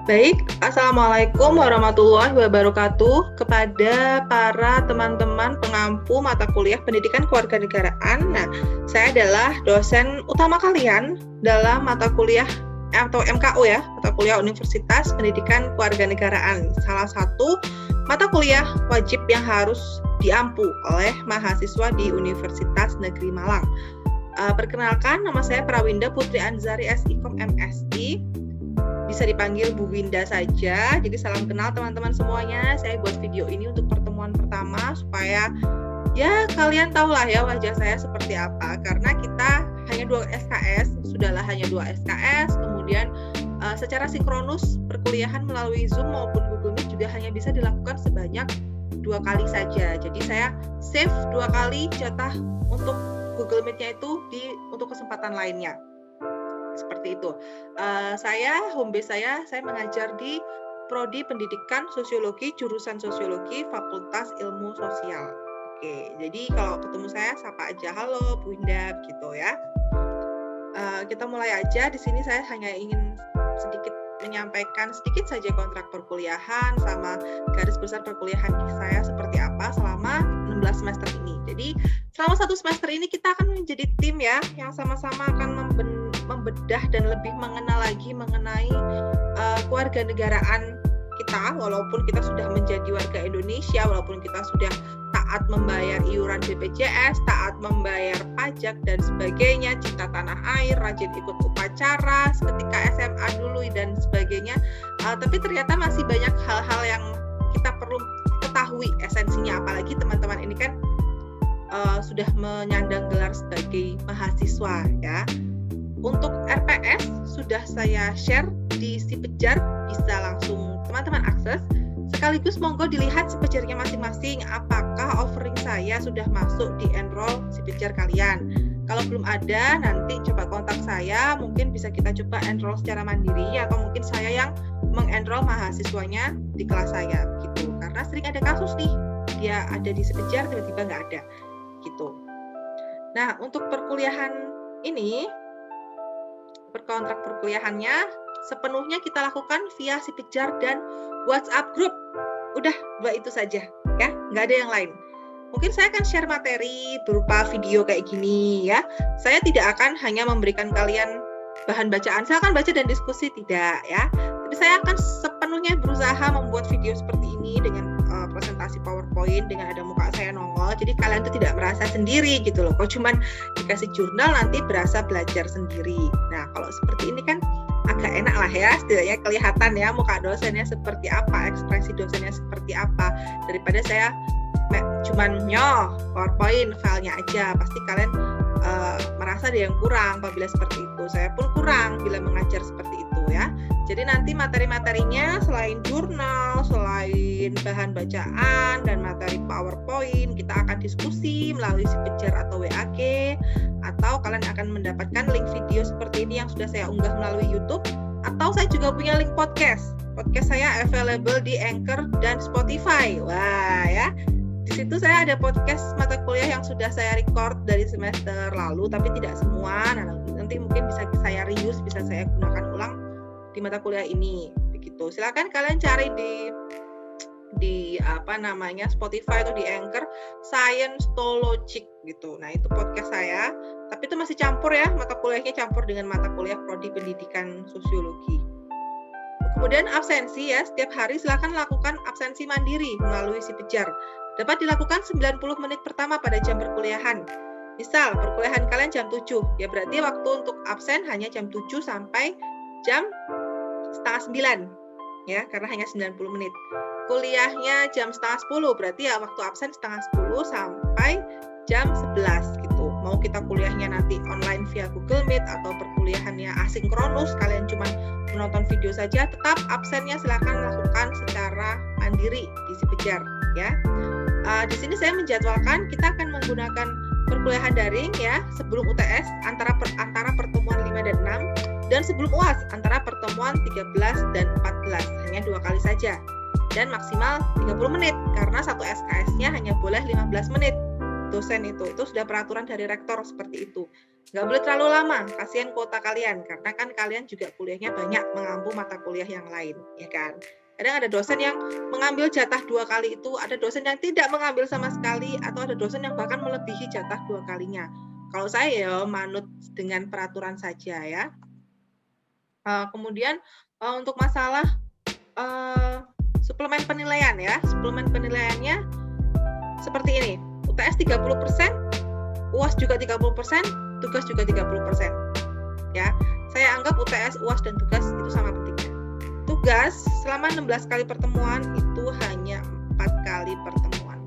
Baik, Assalamualaikum warahmatullahi wabarakatuh kepada para teman-teman pengampu mata kuliah Pendidikan Kewarganegaraan. Nah, saya adalah dosen utama kalian dalam mata kuliah atau MKU ya, mata kuliah Universitas Pendidikan Kewarganegaraan. Salah satu mata kuliah wajib yang harus diampu oleh mahasiswa di Universitas Negeri Malang. Perkenalkan, nama saya Prawinda Putri Anzari SIKOM MSI. Bisa dipanggil Bu Winda saja. Jadi salam kenal teman-teman semuanya. Saya buat video ini untuk pertemuan pertama supaya ya kalian tahulah ya wajah saya seperti apa. Karena kita hanya 2 SKS, sudahlah hanya 2 SKS. Kemudian secara sinkronus perkuliahan melalui Zoom maupun Google Meet juga hanya bisa dilakukan sebanyak 2 kali saja. Jadi saya save 2 kali jatah untuk Google Meet-nya itu untuk kesempatan lainnya. Seperti itu. Home base saya mengajar di Prodi Pendidikan Sosiologi, jurusan Sosiologi, Fakultas Ilmu Sosial. Oke, jadi kalau ketemu saya sapa aja, halo Bu Winda, gitu ya. Kita mulai aja. Di sini saya hanya ingin sedikit menyampaikan sedikit saja kontrak perkuliahan sama garis besar perkuliahan saya seperti apa selama 16 semester ini. Jadi selama 1 semester ini kita akan menjadi tim ya, yang sama-sama akan membedah dan lebih mengenal lagi mengenai kewarganegaraan kita, walaupun kita sudah menjadi warga Indonesia, walaupun kita sudah taat membayar iuran BPJS, taat membayar pajak dan sebagainya, cinta tanah air, rajin ikut upacara ketika SMA dulu dan sebagainya, tapi ternyata masih banyak hal-hal yang kita perlu ketahui esensinya, apalagi teman-teman ini kan sudah menyandang gelar sebagai mahasiswa ya. Untuk RPS sudah saya share di si Pejar, bisa langsung teman-teman akses. Sekaligus monggo dilihat si Pejarnya masing-masing, apakah offering saya sudah masuk di enroll si Pejar kalian. Kalau belum ada, nanti coba kontak saya, mungkin bisa kita coba enroll secara mandiri, atau mungkin saya yang mengenroll mahasiswanya di kelas saya gitu. Karena sering ada kasus nih, dia ada di si Pejar tiba-tiba nggak ada gitu. Nah, untuk perkuliahan ini, kontrak perkuliahannya sepenuhnya kita lakukan via si Pejar dan WhatsApp group. Udah 2 itu saja ya, nggak ada yang lain. Mungkin saya akan share materi berupa video kayak gini ya. Saya tidak akan hanya memberikan kalian bahan bacaan, saya akan baca dan diskusi, tidak ya. Tapi saya akan sepenuhnya berusaha membuat video seperti ini dengan presentasi PowerPoint, dengan ada muka saya nongol, jadi kalian tuh tidak merasa sendiri gitu loh. Kok cuman dikasih jurnal nanti berasa belajar sendiri. Nah, kalau seperti ini kan agak enak lah ya, setidaknya kelihatan ya muka dosennya seperti apa, ekspresi dosennya seperti apa, daripada saya cuman PowerPoint filenya aja. Pasti kalian merasa ada yang kurang apabila seperti itu. Saya pun kurang bila mengajar seperti itu ya. Jadi nanti materi-materinya selain jurnal, selain bahan bacaan dan materi PowerPoint, kita akan diskusi melalui si Pejar atau WAG, atau kalian akan mendapatkan link video seperti ini yang sudah saya unggah melalui YouTube, atau saya juga punya link podcast. Podcast saya available di Anchor dan Spotify. Wah ya. Di situ saya ada podcast mata kuliah yang sudah saya record dari semester lalu, tapi tidak semua. Nah, nanti mungkin bisa saya reuse, bisa saya gunakan ulang di mata kuliah ini. Begitu. Silakan kalian cari di Spotify atau di Anchor, Scientologic gitu. Nah, itu podcast saya. Tapi itu masih campur ya, mata kuliahnya campur dengan mata kuliah Prodi Pendidikan Sosiologi. Kemudian absensi ya, setiap hari silakan lakukan absensi mandiri melalui si Pejar. Dapat dilakukan 90 menit pertama pada jam perkuliahan. Misal, perkuliahan kalian jam 7, ya berarti waktu untuk absen hanya jam 7 sampai jam 8:30 ya, karena hanya 90 menit. Kuliahnya jam 9:30, berarti ya waktu absen 9:30 sampai jam 11 gitu. Mau kita kuliahnya nanti online via Google Meet atau perkuliahannya asinkronus, kalian cuma menonton video saja, tetap absennya silakan lakukan secara mandiri di si Pejar ya. Di sini saya menjadwalkan kita akan menggunakan perkuliahan daring ya sebelum UTS antara pertemuan 5 dan 6, dan sebelum UAS antara pertemuan 13 dan 14, hanya 2 kali saja, dan maksimal 30 menit karena satu SKS-nya hanya boleh 15 menit. Dosen itu sudah peraturan dari rektor seperti itu. Nggak boleh terlalu lama, kasihan kuota kalian, karena kan kalian juga kuliahnya banyak mengampu mata kuliah yang lain, ya kan. Kadang ada dosen yang mengambil jatah 2 kali itu, ada dosen yang tidak mengambil sama sekali, atau ada dosen yang bahkan melebihi jatah 2 kalinya. Kalau saya ya manut dengan peraturan saja ya. Kemudian untuk masalah suplemen penilaian ya, suplemen penilaiannya seperti ini, UTS 30%, UAS juga 30%, tugas juga 30%. Ya, saya anggap UTS, UAS, dan tugas itu sama pentingnya. Tugas selama 16 kali pertemuan itu hanya 4 kali pertemuan.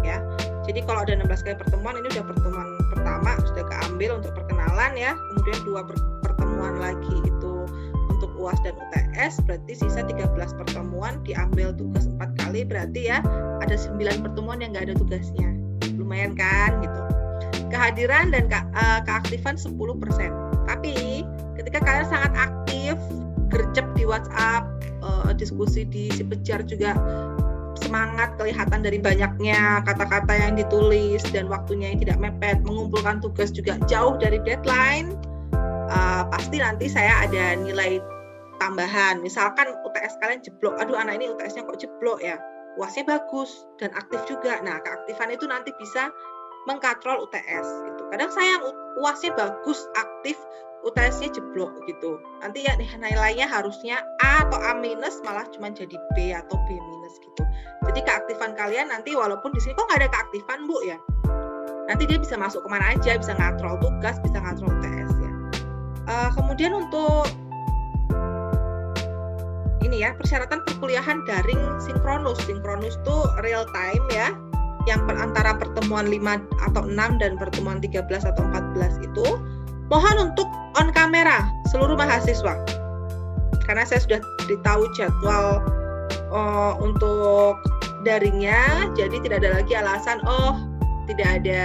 Ya, jadi kalau ada 16 kali pertemuan, ini udah pertemuan pertama sudah keambil untuk perkenalan ya, kemudian 2 pertemuan lagi itu untuk UAS dan UTS, berarti sisa 13 pertemuan diambil tugas 4 kali, berarti ya ada 9 pertemuan yang nggak ada tugasnya. Lumayan kan gitu. Kehadiran dan keaktifan 10%. Tapi ketika kalian sangat aktif, gercep di WhatsApp, diskusi di si Pejar juga semangat, kelihatan dari banyaknya kata-kata yang ditulis dan waktunya yang tidak mepet, mengumpulkan tugas juga jauh dari deadline, pasti nanti saya ada nilai tambahan. Misalkan UTS kalian jeblok, aduh anak ini UTS-nya kok jeblok ya, UAS-nya bagus dan aktif juga. Nah, keaktifan itu nanti bisa mengkatrol UTS gitu. Kadang saya UAS-nya bagus, aktif, UTS-nya jeblok gitu. Nanti ya nilainya harusnya A atau A minus, malah cuma jadi B atau B minus gitu. Jadi keaktifan kalian nanti walaupun di sini kok nggak ada keaktifan Bu ya, nanti dia bisa masuk kemana aja, bisa ngatrol tugas, bisa ngatrol UTS ya. Kemudian untuk ini ya, persyaratan perkuliahan daring sinkronus. Sinkronus tuh real time ya, yang antara pertemuan 5 atau 6 dan pertemuan 13 atau 14 itu mohon untuk on kamera seluruh mahasiswa. Karena saya sudah beritahu jadwal untuk daringnya, jadi tidak ada lagi alasan tidak ada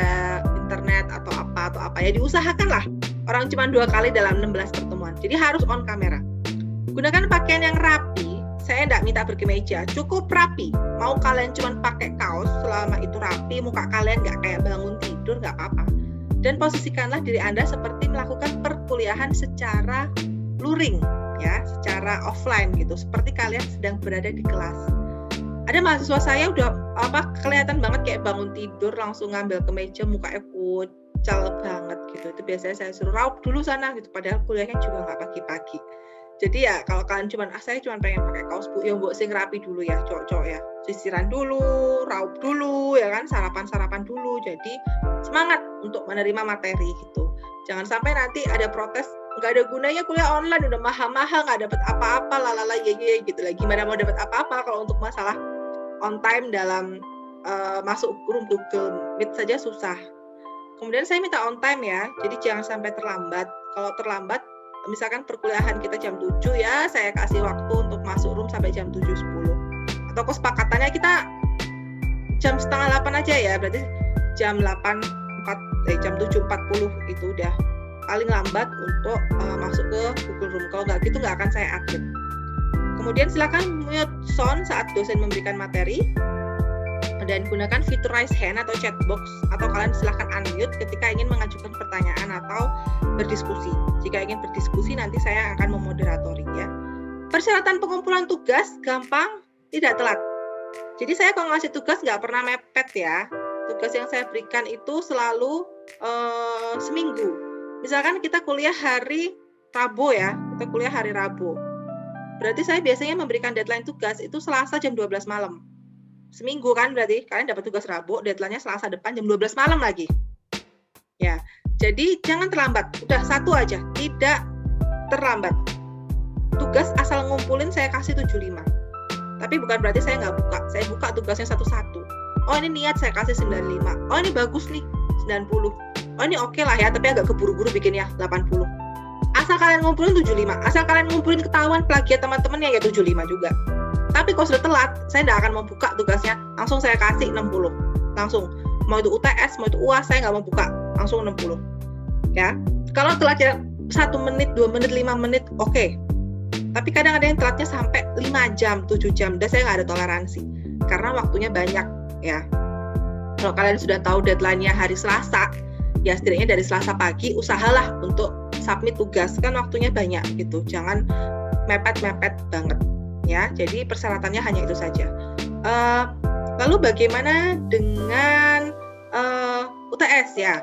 internet atau apa ya, diusahakanlah. Orang cuma 2 kali dalam 16 pertemuan. Jadi harus on kamera. Gunakan pakaian yang rapi. Saya tidak minta berkemeja, cukup rapi. Mau kalian cuma pakai kaos, selama itu rapi, muka kalian nggak kayak bangun tidur, nggak apa-apa. Dan posisikanlah diri Anda seperti melakukan perkuliahan secara luring, ya, secara offline gitu, seperti kalian sedang berada di kelas. Ada mahasiswa saya udah kelihatan banget kayak bangun tidur, langsung ngambil kemeja, mukanya kucel banget gitu. Itu biasanya saya suruh raup dulu sana gitu, padahal kuliahnya juga nggak pagi-pagi. Jadi ya kalau kalian saya cuma pengen pakai kaos Bu, ya mbok sing rapi dulu ya, cowok-cowok ya. Sisiran dulu, raup dulu ya kan, sarapan-sarapan dulu. Jadi semangat untuk menerima materi gitu. Jangan sampai nanti ada protes, nggak ada gunanya kuliah online, udah mahal-mahal, nggak dapat apa-apa, lalala ye gitu lah. Gimana mau dapat apa-apa kalau untuk masalah on time dalam masuk room Google Meet saja susah. Kemudian saya minta on time ya, jadi jangan sampai terlambat. Kalau terlambat, misalkan perkuliahan kita jam 7 ya, saya kasih waktu untuk masuk room sampai jam 7.10. Atau kesepakatannya kita jam 7:30 aja ya, berarti jam 7.40 itu udah paling lambat untuk masuk ke Google Room. Kalau nggak gitu nggak akan saya update. Kemudian silakan mute sound saat dosen memberikan materi. Dan gunakan fitur raise hand atau chat box, atau kalian silahkan unmute ketika ingin mengajukan pertanyaan atau berdiskusi. Jika ingin berdiskusi nanti saya akan memoderatori ya. Persyaratan pengumpulan tugas gampang, tidak telat. Jadi saya kalau ngasih tugas nggak pernah mepet ya. Tugas yang saya berikan itu selalu seminggu. Misalkan kita kuliah hari Rabu ya, kita kuliah hari Rabu. Berarti saya biasanya memberikan deadline tugas itu Selasa jam 12 malam. Seminggu kan berarti kalian dapat tugas Rabu, deadline-nya Selasa depan jam 12 malam lagi. Ya, jadi jangan terlambat. Udah satu aja, tidak terlambat. Tugas asal ngumpulin saya kasih 75. Tapi bukan berarti saya nggak buka. Saya buka tugasnya satu-satu. Oh ini niat saya kasih 95. Oh ini bagus nih 90. Oh ini oke lah ya, tapi agak keburu-buru bikinnya 80. Asal kalian ngumpulin 75. Asal kalian ngumpulin ketahuan plagiat teman-temannya ya 75 juga. Tapi kalau sudah telat, saya tidak akan membuka tugasnya, langsung saya kasih 60. Langsung, mau itu UTS, mau itu UAS, saya nggak mau buka, langsung 60. Ya, kalau telatnya 1 menit, 2 menit, 5 menit, oke. Tapi kadang ada yang telatnya sampai 5 jam, 7 jam, dan saya nggak ada toleransi. Karena waktunya banyak, ya. Kalau kalian sudah tahu deadline-nya hari Selasa, ya setidaknya dari Selasa pagi usahalah untuk submit tugas, kan waktunya banyak gitu, jangan mepet-mepet banget ya. Jadi persyaratannya hanya itu saja. Lalu bagaimana dengan UTS ya?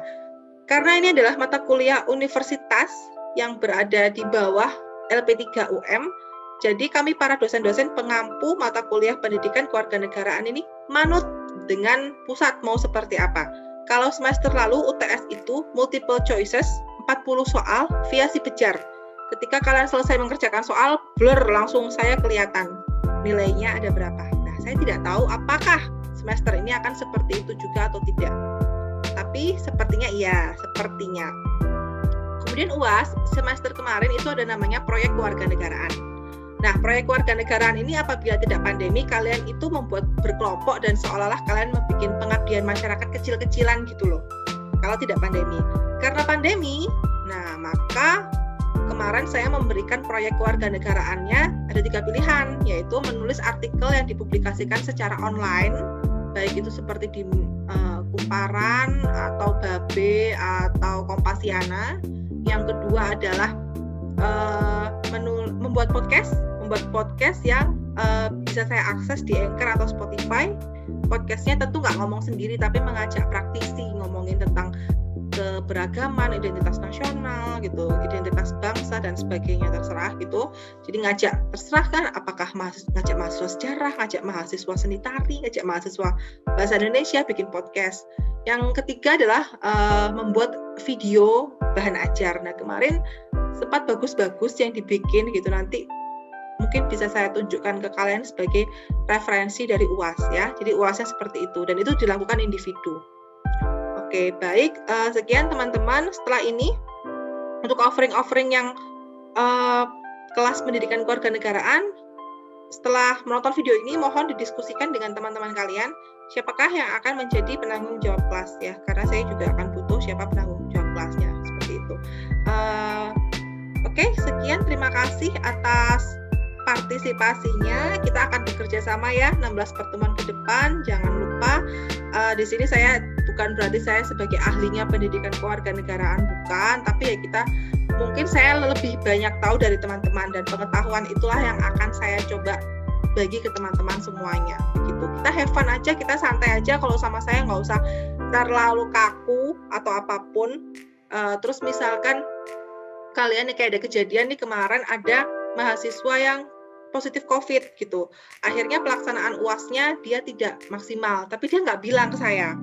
Karena ini adalah mata kuliah universitas yang berada di bawah LP3UM, jadi kami para dosen-dosen pengampu mata kuliah pendidikan kewarganegaraan ini manut dengan pusat mau seperti apa. Kalau semester lalu UTS itu multiple choices 40 soal via si Pejar. Ketika kalian selesai mengerjakan soal, blur langsung saya kelihatan nilainya ada berapa. Nah, saya tidak tahu apakah semester ini akan seperti itu juga atau tidak. Tapi sepertinya iya, sepertinya. Kemudian UAS semester kemarin itu ada namanya proyek kewarganegaraan. Nah, proyek kewarganegaraan ini apabila tidak pandemi, kalian itu membuat berkelompok dan seolah-olah kalian membuat pengabdian masyarakat kecil-kecilan gitu loh. Kalau tidak pandemi. Karena pandemi, nah maka kemarin saya memberikan proyek kewarganegaraannya ada 3 pilihan, yaitu menulis artikel yang dipublikasikan secara online, baik itu seperti di Kumparan atau Babe atau Kompasiana. Yang kedua adalah membuat podcast yang bisa saya akses di Anchor atau Spotify. Podcastnya tentu nggak ngomong sendiri, tapi mengajak praktisi, ngomongin tentang keberagaman, identitas nasional gitu, identitas bangsa dan sebagainya, terserah gitu. Jadi ngajak, terserah kan, apakah ngajak mahasiswa sejarah, ngajak mahasiswa seni tari, ngajak mahasiswa bahasa Indonesia bikin podcast. Yang ketiga adalah membuat video bahan ajar. Nah, kemarin sempat bagus-bagus yang dibikin gitu, nanti mungkin bisa saya tunjukkan ke kalian sebagai referensi dari UAS ya. Jadi UASnya seperti itu, dan itu dilakukan individu. Oke, baik. Sekian teman-teman. Setelah ini, untuk offering-offering yang kelas pendidikan kewarganegaraan, setelah menonton video ini, mohon didiskusikan dengan teman-teman kalian, siapakah yang akan menjadi penanggung jawab kelas ya, karena saya juga akan butuh siapa penanggung jawab kelasnya, seperti itu. Oke, sekian. Terima kasih atas partisipasinya. Kita akan bekerja sama ya 16 pertemuan ke depan. Jangan lupa di sini saya bukan berarti saya sebagai ahlinya pendidikan kewarganegaraan, bukan, tapi ya kita mungkin saya lebih banyak tahu dari teman-teman, dan pengetahuan itulah yang akan saya coba bagi ke teman-teman semuanya gitu. Kita have fun aja, kita santai aja. Kalau sama saya nggak usah terlalu kaku atau apapun. Terus misalkan kalian nih, kayak ada kejadian nih kemarin, ada mahasiswa yang positif COVID gitu. Akhirnya pelaksanaan UASnya dia tidak maksimal, tapi dia nggak bilang ke saya.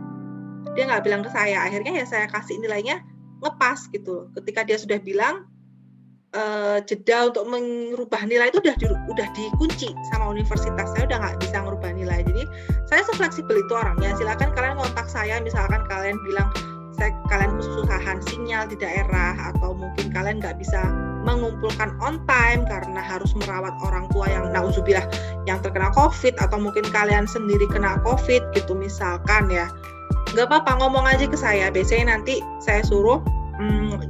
Akhirnya ya saya kasih nilainya ngepas gitu. Ketika dia sudah bilang, jeda untuk merubah nilai itu udah dikunci sama universitas. Saya udah nggak bisa merubah nilai. Jadi saya se-fleksibel itu orangnya. Silakan kalian kontak saya, misalkan kalian bilang kalian kesusahan sinyal di daerah, atau mungkin kalian nggak bisa mengumpulkan on time karena harus merawat orang tua yang nauzubillah yang terkena COVID, atau mungkin kalian sendiri kena COVID gitu misalkan ya, nggak apa-apa, ngomong aja ke saya. Biasanya nanti saya suruh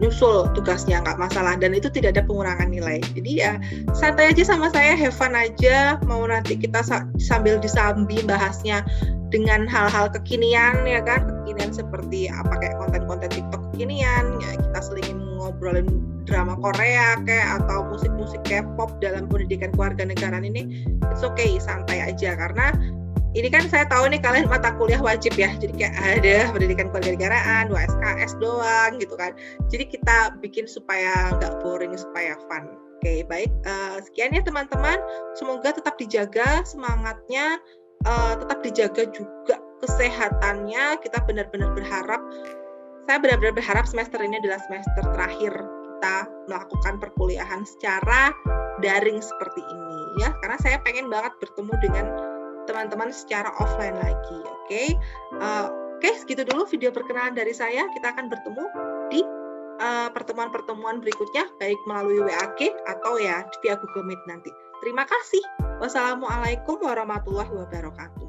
nyusul tugasnya, nggak masalah, dan itu tidak ada pengurangan nilai. Jadi ya santai aja sama saya, have fun aja. Mau nanti kita sambil disambi bahasnya dengan hal-hal kekinian ya kan, kekinian seperti apa, kayak konten-konten TikTok kekinian ya, kita selingin ngobrolin drama Korea kayak atau musik-musik K-pop dalam pendidikan kewarganegaraan ini, it's okay, santai aja. Karena ini kan saya tahu nih kalian mata kuliah wajib ya, jadi kayak ada pendidikan kewarganegaraan, 2 SKS doang gitu kan. Jadi kita bikin supaya nggak boring, supaya fun. Oke, baik. Sekian ya teman-teman. Semoga tetap dijaga semangatnya, tetap dijaga juga kesehatannya. Kita benar-benar berharap, saya benar-benar berharap semester ini adalah semester terakhir kita melakukan perkuliahan secara daring seperti ini ya. Karena saya pengen banget bertemu dengan teman-teman secara offline lagi. Oke, segitu dulu video perkenalan dari saya. Kita akan bertemu di pertemuan-pertemuan berikutnya, baik melalui WAG atau ya via Google Meet nanti. Terima kasih. Wassalamualaikum warahmatullahi wabarakatuh.